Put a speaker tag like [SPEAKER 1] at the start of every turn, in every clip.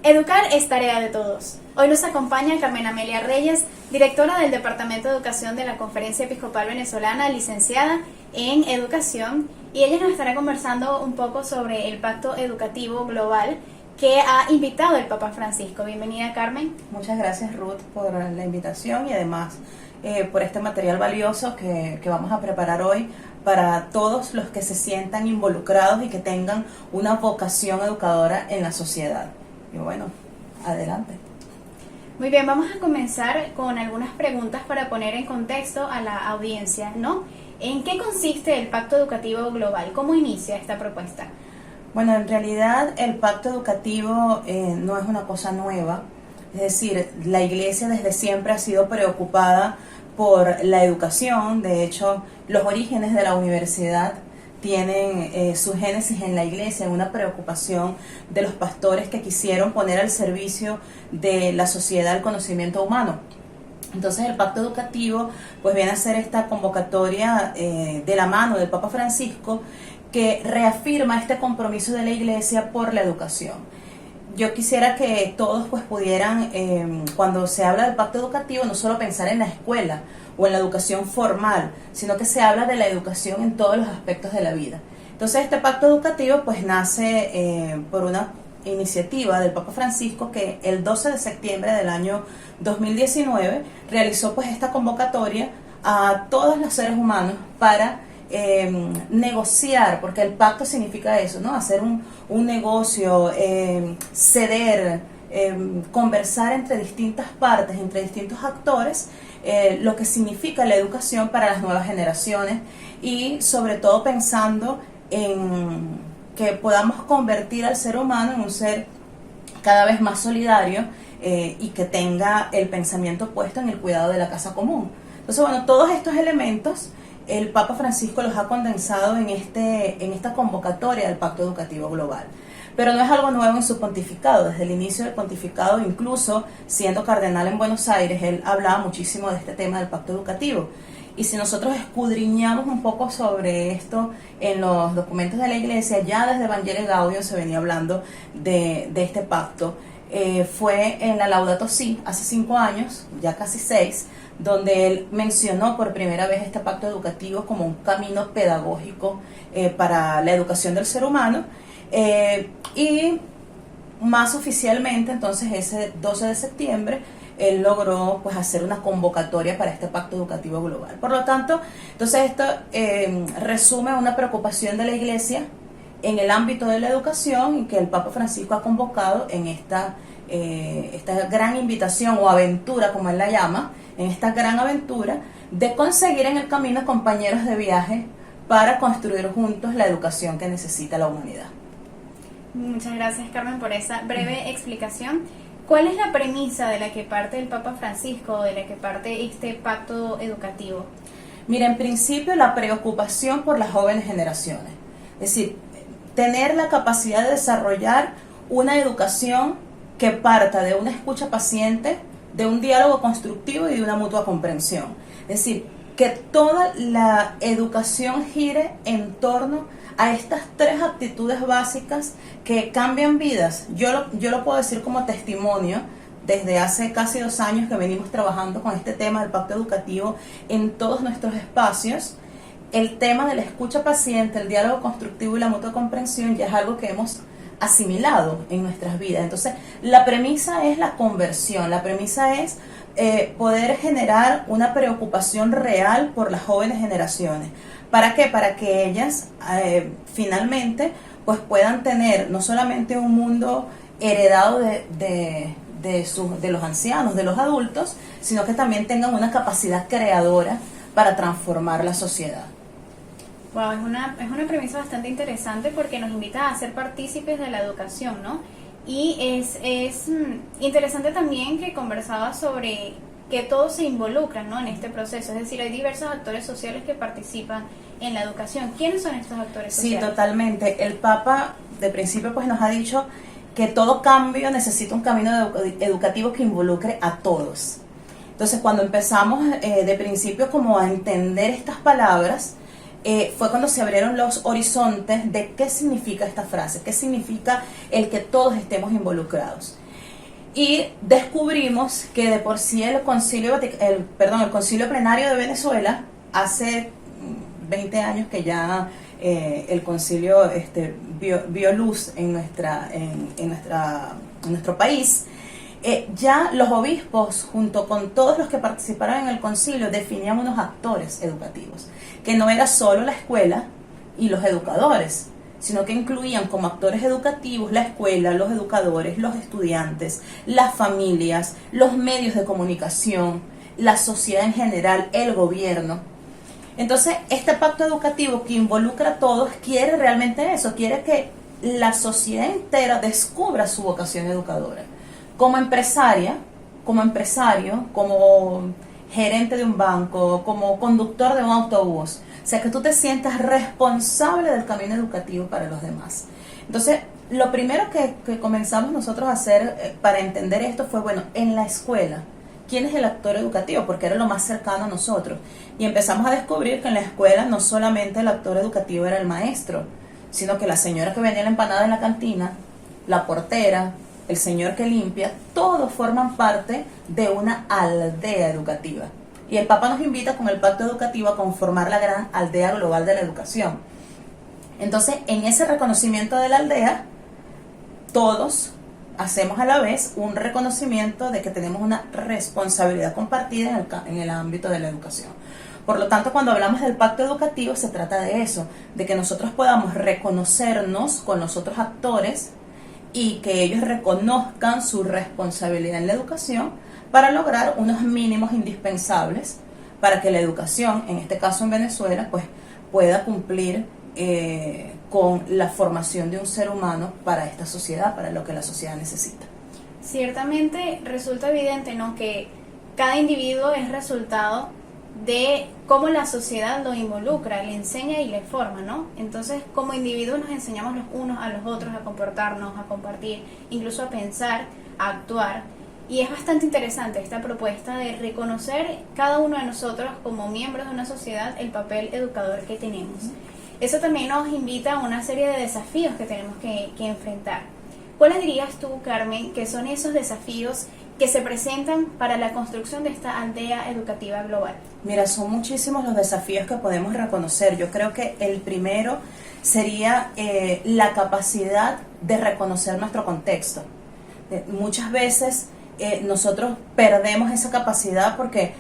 [SPEAKER 1] Educar es tarea de todos. Hoy nos acompaña Carmen Amelia Reyes, directora del Departamento de Educación de la Conferencia Episcopal Venezolana, licenciada en Educación, y ella nos estará conversando un poco sobre el Pacto Educativo Global que ha invitado el Papa Francisco. Bienvenida, Carmen.
[SPEAKER 2] Muchas gracias, Ruth, por la invitación y además por este material valioso que vamos a preparar hoy para todos los que se sientan involucrados y que tengan una vocación educadora en la sociedad. Y bueno, adelante.
[SPEAKER 1] Muy bien, vamos a comenzar con algunas preguntas para poner en contexto a la audiencia, ¿no? ¿En qué consiste el Pacto Educativo Global? ¿Cómo inicia esta propuesta?
[SPEAKER 2] Bueno, en realidad el pacto educativo no es una cosa nueva, es decir, la Iglesia desde siempre ha sido preocupada por la educación. De hecho, los orígenes de la universidad tienen su génesis en la Iglesia, en una preocupación de los pastores que quisieron poner al servicio de la sociedad el conocimiento humano. Entonces el pacto educativo pues viene a ser esta convocatoria de la mano del Papa Francisco, que reafirma este compromiso de la Iglesia por la educación. Yo quisiera que todos pues pudieran, cuando se habla del pacto educativo, no solo pensar en la escuela o en la educación formal, sino que se habla de la educación en todos los aspectos de la vida. Entonces este pacto educativo pues nace por una iniciativa del Papa Francisco, que el 12 de septiembre del año 2019 realizó pues esta convocatoria a todos los seres humanos para negociar, porque el pacto significa eso, ¿no? Hacer un negocio, ceder, conversar entre distintas partes, entre distintos actores, lo que significa la educación para las nuevas generaciones, y sobre todo pensando en que podamos convertir al ser humano en un ser cada vez más solidario y que tenga el pensamiento puesto en el cuidado de la casa común. Entonces, bueno, todos estos elementos el Papa Francisco los ha condensado en esta convocatoria del Pacto Educativo Global. Pero no es algo nuevo en su pontificado. Desde el inicio del pontificado, incluso siendo cardenal en Buenos Aires, él hablaba muchísimo de este tema del Pacto Educativo. Y si nosotros escudriñamos un poco sobre esto en los documentos de la Iglesia, ya desde Evangelii Gaudium se venía hablando de este pacto. Fue en la Laudato Si, hace 5 años, ya casi 6, donde él mencionó por primera vez este pacto educativo como un camino pedagógico para la educación del ser humano, y más oficialmente entonces ese 12 de septiembre él logró pues hacer una convocatoria para este pacto educativo global. Por lo tanto, entonces esto resume una preocupación de la Iglesia en el ámbito de la educación, y que el Papa Francisco ha convocado en esta gran invitación o aventura, como él la llama, en esta gran aventura de conseguir en el camino compañeros de viaje para construir juntos la educación que necesita la humanidad.
[SPEAKER 1] Muchas gracias, Carmen, por esa breve explicación. ¿Cuál es la premisa de la que parte el Papa Francisco, de la que parte este pacto educativo?
[SPEAKER 2] Mira, en principio la preocupación por las jóvenes generaciones, es decir, tener la capacidad de desarrollar una educación que parta de una escucha paciente, de un diálogo constructivo y de una mutua comprensión. Es decir, que toda la educación gire en torno a estas 3 actitudes básicas que cambian vidas. Yo lo puedo decir como testimonio. Desde hace casi 2 años que venimos trabajando con este tema del pacto educativo en todos nuestros espacios. El tema de la escucha paciente, el diálogo constructivo y la mutua comprensión ya es algo que hemos asimilado en nuestras vidas. Entonces, la premisa es la conversión, la premisa es poder generar una preocupación real por las jóvenes generaciones. ¿Para qué? Para que ellas finalmente pues puedan tener no solamente un mundo heredado de los ancianos, de los adultos, sino que también tengan una capacidad creadora para transformar la sociedad.
[SPEAKER 1] Wow, es una premisa bastante interesante porque nos invita a ser partícipes de la educación, ¿no? Y es interesante también que conversaba sobre que todos se involucran, ¿no?, en este proceso. Es decir, hay diversos actores sociales que participan en la educación. ¿Quiénes son estos actores sociales?
[SPEAKER 2] Sí, totalmente. El Papa, de principio, pues nos ha dicho que todo cambio necesita un camino educativo que involucre a todos. Entonces, cuando empezamos de principio como a entender estas palabras, fue cuando se abrieron los horizontes de qué significa esta frase, qué significa el que todos estemos involucrados. Y descubrimos que de por sí el Concilio Plenario de Venezuela, hace 20 años que ya el concilio vio luz en nuestro país. Ya los obispos, junto con todos los que participaron en el concilio, definían unos actores educativos, que no era solo la escuela y los educadores, sino que incluían como actores educativos la escuela, los educadores, los estudiantes, las familias, los medios de comunicación, la sociedad en general, el gobierno. Entonces, este pacto educativo que involucra a todos quiere realmente eso, quiere que la sociedad entera descubra su vocación educadora. Como empresaria, como empresario, como gerente de un banco, como conductor de un autobús. O sea, que tú te sientas responsable del camino educativo para los demás. Entonces, lo primero que comenzamos nosotros a hacer para entender esto fue, bueno, en la escuela, ¿quién es el actor educativo? Porque era lo más cercano a nosotros. Y empezamos a descubrir que en la escuela no solamente el actor educativo era el maestro, sino que la señora que vendía la empanada en la cantina, la portera, el señor que limpia, todos forman parte de una aldea educativa. Y el Papa nos invita con el pacto educativo a conformar la gran aldea global de la educación. Entonces, en ese reconocimiento de la aldea, todos hacemos a la vez un reconocimiento de que tenemos una responsabilidad compartida en el ámbito de la educación. Por lo tanto, cuando hablamos del pacto educativo, se trata de eso, de que nosotros podamos reconocernos con los otros actores y que ellos reconozcan su responsabilidad en la educación para lograr unos mínimos indispensables para que la educación, en este caso en Venezuela, pues pueda cumplir con la formación de un ser humano para esta sociedad, para lo que la sociedad necesita.
[SPEAKER 1] Ciertamente resulta evidente, ¿no?, que cada individuo es resultado de cómo la sociedad lo involucra, le enseña y le forma, ¿no? Entonces, como individuos nos enseñamos los unos a los otros a comportarnos, a compartir, incluso a pensar, a actuar. Y es bastante interesante esta propuesta de reconocer cada uno de nosotros como miembros de una sociedad el papel educador que tenemos. Eso también nos invita a una serie de desafíos que tenemos que enfrentar. ¿Cuáles dirías tú, Carmen, que son esos desafíos que se presentan para la construcción de esta aldea educativa global?
[SPEAKER 2] Mira, son muchísimos los desafíos que podemos reconocer. Yo creo que el primero sería la capacidad de reconocer nuestro contexto. Muchas veces nosotros perdemos esa capacidad porque,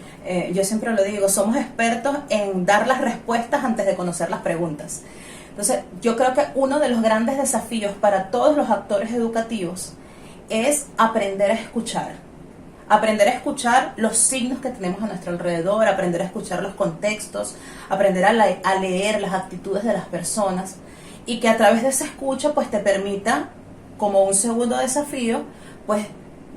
[SPEAKER 2] yo siempre lo digo, somos expertos en dar las respuestas antes de conocer las preguntas. Entonces, yo creo que uno de los grandes desafíos para todos los actores educativos es aprender a escuchar. Aprender a escuchar los signos que tenemos a nuestro alrededor, aprender a escuchar los contextos, aprender a leer las actitudes de las personas, y que a través de esa escucha pues te permita, como un segundo desafío, pues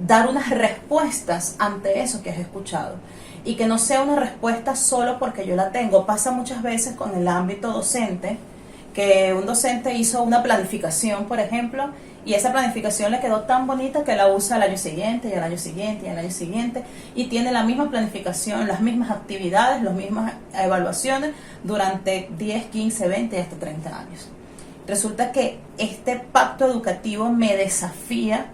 [SPEAKER 2] dar unas respuestas ante eso que has escuchado, y que no sea una respuesta solo porque yo la tengo. Pasa muchas veces con el ámbito docente, que un docente hizo una planificación, por ejemplo, y esa planificación le quedó tan bonita que la usa el año siguiente, y el año siguiente, y el año siguiente, y tiene la misma planificación, las mismas actividades, las mismas evaluaciones durante 10, 15, 20 y hasta 30 años. Resulta que este pacto educativo me desafía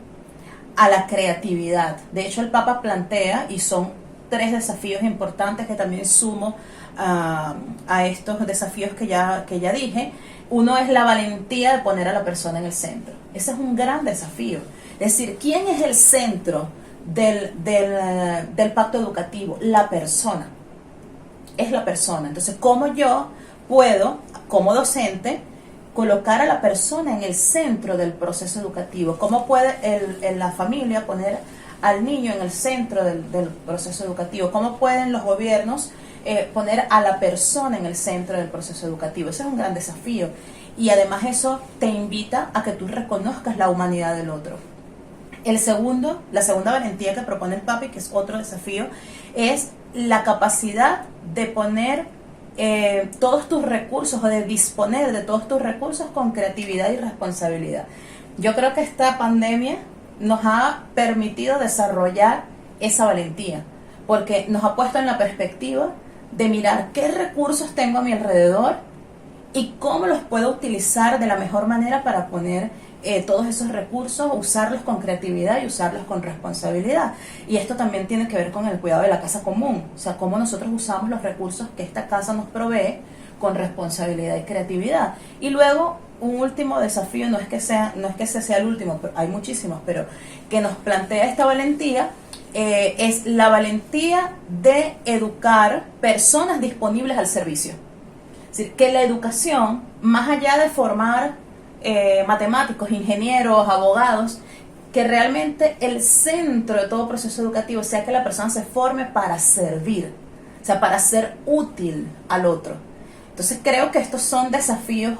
[SPEAKER 2] a la creatividad. De hecho, el Papa plantea, y son 3 desafíos importantes que también sumo a estos desafíos que ya dije. Uno es la valentía de poner a la persona en el centro. Ese es un gran desafío. Es decir, ¿quién es el centro del pacto educativo? La persona. Es la persona. Entonces, ¿cómo yo puedo, como docente, colocar a la persona en el centro del proceso educativo? ¿Cómo puede la familia poner al niño en el centro del proceso educativo? ¿Cómo pueden los gobiernos poner a la persona en el centro del proceso educativo? Ese es un gran desafío, y además eso te invita a que tú reconozcas la humanidad del otro. La segunda valentía que propone el Papa, y que es otro desafío, es la capacidad de poner todos tus recursos, o de disponer de todos tus recursos con creatividad y responsabilidad. Yo creo que esta pandemia nos ha permitido desarrollar esa valentía, porque nos ha puesto en la perspectiva de mirar qué recursos tengo a mi alrededor y cómo los puedo utilizar de la mejor manera para poner todos esos recursos, usarlos con creatividad y usarlos con responsabilidad. Y esto también tiene que ver con el cuidado de la casa común, o sea, cómo nosotros usamos los recursos que esta casa nos provee con responsabilidad y creatividad. Y luego, un último desafío, no es que ese sea el último, pero hay muchísimos, pero que nos plantea esta valentía, es la valentía de educar personas disponibles al servicio. Es decir, que la educación, más allá de formar matemáticos, ingenieros, abogados, que realmente el centro de todo proceso educativo sea que la persona se forme para servir, o sea, para ser útil al otro. Entonces creo que estos son desafíos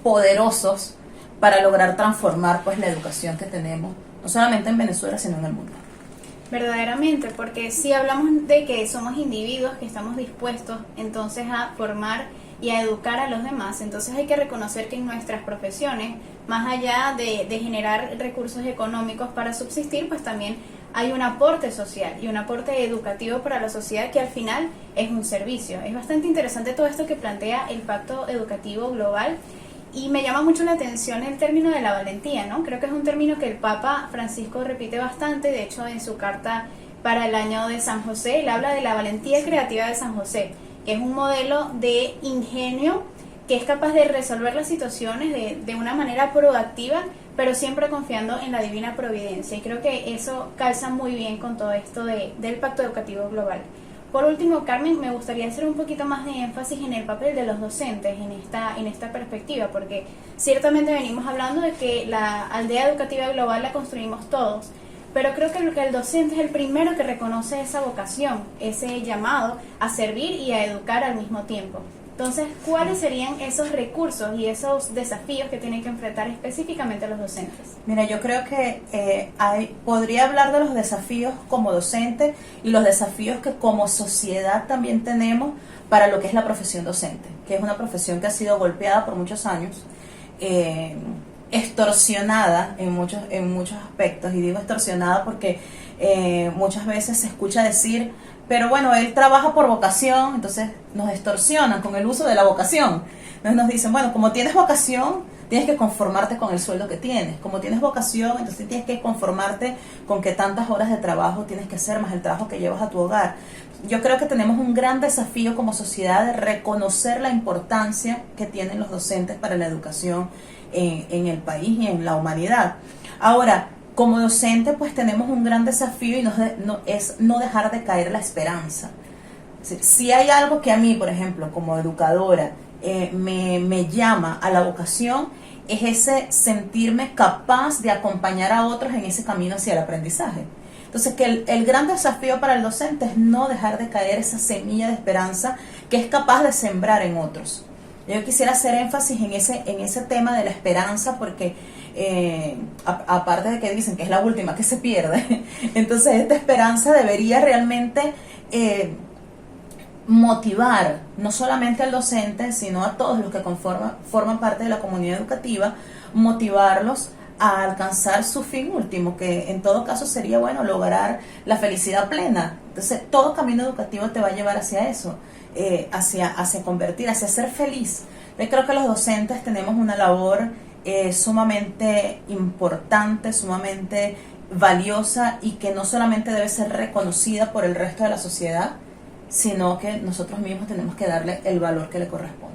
[SPEAKER 2] poderosos para lograr transformar pues la educación que tenemos, no solamente en Venezuela, sino en el mundo.
[SPEAKER 1] Verdaderamente, porque si hablamos de que somos individuos que estamos dispuestos entonces a formar y a educar a los demás, entonces hay que reconocer que en nuestras profesiones, más allá de generar recursos económicos para subsistir, pues también hay un aporte social y un aporte educativo para la sociedad que al final es un servicio. Es bastante interesante todo esto que plantea el Pacto Educativo Global y me llama mucho la atención el término de la valentía, ¿no? Creo que es un término que el Papa Francisco repite bastante, de hecho en su carta para el año de San José, él habla de la valentía creativa de San José, que es un modelo de ingenio que es capaz de resolver las situaciones de una manera proactiva, pero siempre confiando en la divina providencia. Y creo que eso calza muy bien con todo esto del Pacto Educativo Global. Por último, Carmen, me gustaría hacer un poquito más de énfasis en el papel de los docentes en esta perspectiva, porque ciertamente venimos hablando de que la aldea educativa global la construimos todos, pero creo que el docente es el primero que reconoce esa vocación, ese llamado a servir y a educar al mismo tiempo. Entonces, ¿cuáles serían esos recursos y esos desafíos que tienen que enfrentar específicamente los docentes?
[SPEAKER 2] Mira, yo creo que podría hablar de los desafíos como docente y los desafíos que como sociedad también tenemos para lo que es la profesión docente, que es una profesión que ha sido golpeada por muchos años, extorsionada en muchos aspectos, y digo extorsionada porque muchas veces se escucha decir, pero bueno, él trabaja por vocación, entonces nos extorsionan con el uso de la vocación. Entonces nos dicen, bueno, como tienes vocación, tienes que conformarte con el sueldo que tienes. Como tienes vocación, entonces tienes que conformarte con que tantas horas de trabajo tienes que hacer, más el trabajo que llevas a tu hogar. Yo creo que tenemos un gran desafío como sociedad de reconocer la importancia que tienen los docentes para la educación en el país y en la humanidad. Ahora, como docente, pues tenemos un gran desafío y es no dejar de caer la esperanza. Si hay algo que a mí, por ejemplo, como educadora, me llama a la vocación, es ese sentirme capaz de acompañar a otros en ese camino hacia el aprendizaje. Entonces, que el gran desafío para el docente es no dejar de caer esa semilla de esperanza que es capaz de sembrar en otros. Yo quisiera hacer énfasis en ese tema de la esperanza porque aparte de que dicen que es la última que se pierde, entonces esta esperanza debería realmente motivar no solamente al docente, sino a todos los que forman parte de la comunidad educativa, motivarlos a alcanzar su fin último, que en todo caso sería, bueno, lograr la felicidad plena. Entonces todo camino educativo te va a llevar hacia eso, hacia convertir, hacia ser feliz. Yo creo que los docentes tenemos una labor sumamente importante, sumamente valiosa y que no solamente debe ser reconocida por el resto de la sociedad, sino que nosotros mismos tenemos que darle el valor que le corresponde.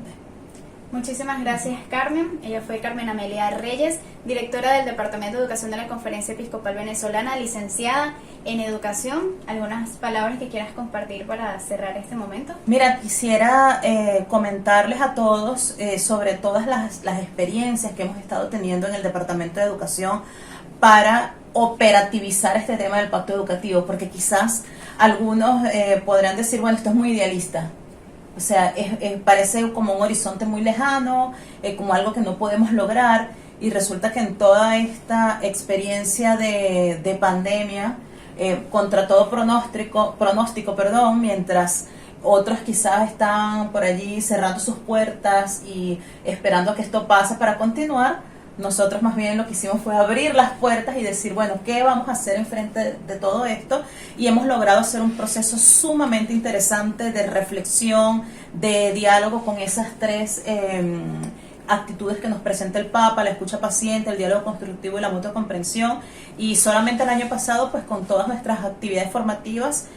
[SPEAKER 1] Muchísimas gracias, Carmen. Ella fue Carmen Amelia Reyes, directora del Departamento de Educación de la Conferencia Episcopal Venezolana, licenciada en Educación. ¿Algunas palabras que quieras compartir para cerrar este momento?
[SPEAKER 2] Mira, quisiera comentarles a todos sobre todas las experiencias que hemos estado teniendo en el Departamento de Educación para operativizar este tema del pacto educativo, porque quizás algunos podrán decir, bueno, esto es muy idealista. O sea, parece como un horizonte muy lejano, como algo que no podemos lograr, y resulta que en toda esta experiencia de pandemia, contra todo pronóstico, mientras otros quizás están por allí cerrando sus puertas y esperando a que esto pase para continuar, nosotros más bien lo que hicimos fue abrir las puertas y decir, bueno, ¿qué vamos a hacer enfrente de todo esto? Y hemos logrado hacer un proceso sumamente interesante de reflexión, de diálogo con esas tres actitudes que nos presenta el Papa, la escucha paciente, el diálogo constructivo y la mutua comprensión. Y solamente el año pasado, pues con todas nuestras actividades formativas,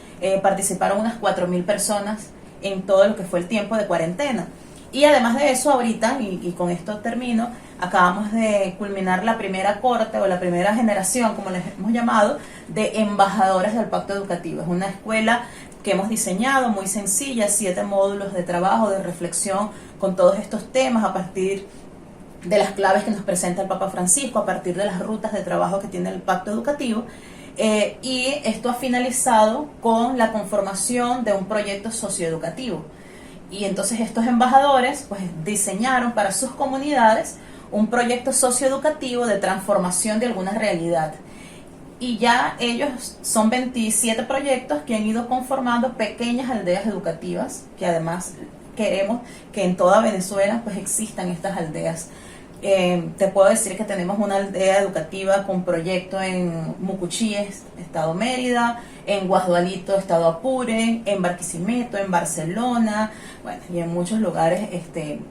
[SPEAKER 2] participaron unas 4.000 personas en todo lo que fue el tiempo de cuarentena. Y además de eso, ahorita, y con esto termino, acabamos de culminar la primera corte o la primera generación, como les hemos llamado, de embajadores del Pacto Educativo. Es una escuela que hemos diseñado muy sencilla, 7 módulos de trabajo, de reflexión con todos estos temas a partir de las claves que nos presenta el Papa Francisco, a partir de las rutas de trabajo que tiene el Pacto Educativo. Y esto ha finalizado con la conformación de un proyecto socioeducativo. Y entonces estos embajadores pues diseñaron para sus comunidades un proyecto socioeducativo de transformación de alguna realidad. Y ya ellos son 27 proyectos que han ido conformando pequeñas aldeas educativas, que además queremos que en toda Venezuela pues existan estas aldeas. Te puedo decir que tenemos una aldea educativa con proyecto en Mucuchíes, Estado Mérida, en Guasdualito, Estado Apure, en Barquisimeto, en Barcelona, bueno, y en muchos lugares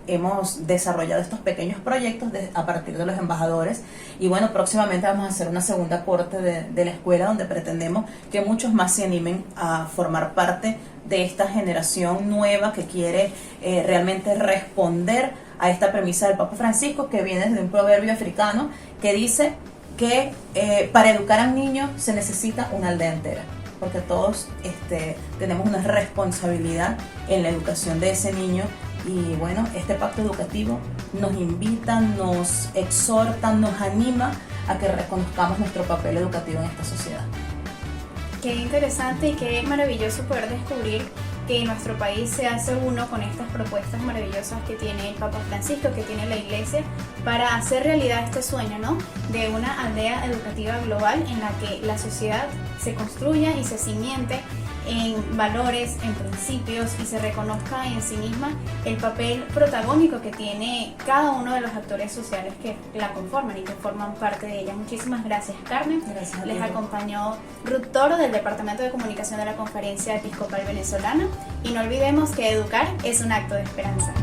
[SPEAKER 2] hemos desarrollado estos pequeños proyectos a partir de los embajadores. Y bueno, próximamente vamos a hacer una segunda corte de la escuela donde pretendemos que muchos más se animen a formar parte de esta generación nueva que quiere realmente responder a esta premisa del Papa Francisco, que viene de un proverbio africano que dice que para educar a un niño se necesita una aldea entera, porque todos tenemos una responsabilidad en la educación de ese niño. Y bueno, este pacto educativo nos invita, nos exhorta, nos anima a que reconozcamos nuestro papel educativo en esta sociedad.
[SPEAKER 1] Qué interesante y qué maravilloso poder descubrir que nuestro país se hace uno con estas propuestas maravillosas que tiene el Papa Francisco, que tiene la Iglesia, para hacer realidad este sueño, ¿no?, de una aldea educativa global en la que la sociedad se construya y se cimiente en valores, en principios, y se reconozca en sí misma el papel protagónico que tiene cada uno de los actores sociales que la conforman y que forman parte de ella. Muchísimas gracias, Carmen.
[SPEAKER 2] Gracias a ti.
[SPEAKER 1] Les acompañó Ruth Toro del Departamento de Comunicación de la Conferencia Episcopal Venezolana, y no olvidemos que educar es un acto de esperanza.